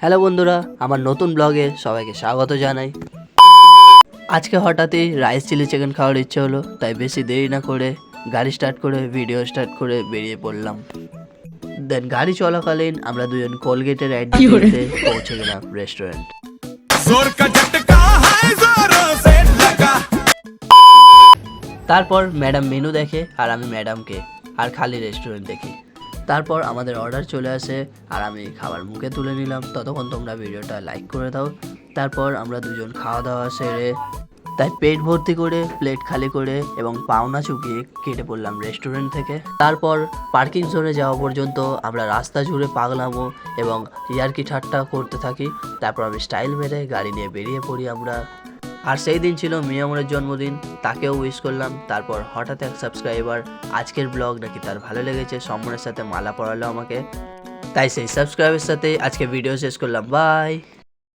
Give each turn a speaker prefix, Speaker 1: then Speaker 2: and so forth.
Speaker 1: Hello বন্ধুরা, আমার নতুন ব্লগে সবাইকে স্বাগত জানাই। আজকে হঠাৎই রাইস চিলি চিকেন খাওয়ার ইচ্ছে হলো, তাই বেশি দেরি না করে গাড়ি স্টার্ট করে ভিডিও স্টার্ট করে বেরিয়ে পড়লাম। দেন গাড়ি চলাকালীন আমরা দুজন কোলগেটের অ্যাড দিতে পৌঁছে গেলাম রেস্টুরেন্ট। তারপর ম্যাডাম মেনু দেখে আর আমি ম্যাডামকে আর খালি রেস্টুরেন্ট দেখি। তারপর আমাদের অর্ডার চলে আসে আর আমি খাবার মুখে তুলে নিলাম। ততক্ষণ তোমরা ভিডিওটা লাইক করে দাও। তারপর আমরা দুজন খাওয়া দাওয়া সেরে তাই পেট ভর্তি করে প্লেট খালি করে এবং পাওনা চুকিয়ে কেটে পড়লাম রেস্টুরেন্ট থেকে। তারপর পার্কিং জোনে যাওয়া পর্যন্ত আমরা রাস্তা জুড়ে পাগলামো এবং ইয়ার্কি ঠাট্টা করতে থাকি। তারপর আমি স্টাইল মেরে গাড়ি নিয়ে বেরিয়ে পড়ি আমরা। আর সেই দিন ছিল মিয়ামরের জন্মদিন, তাকেও উইশ করলাম। তারপর হঠাৎ এক সাবস্ক্রাইবার আজকের ব্লগ নাকি তার ভালো লেগেছে, সম্মানের সাথে মালা পরালো আমাকে। তাই সেই সাবস্ক্রাইবের সাথে আজকে ভিডিও শেষ করলাম। বাই।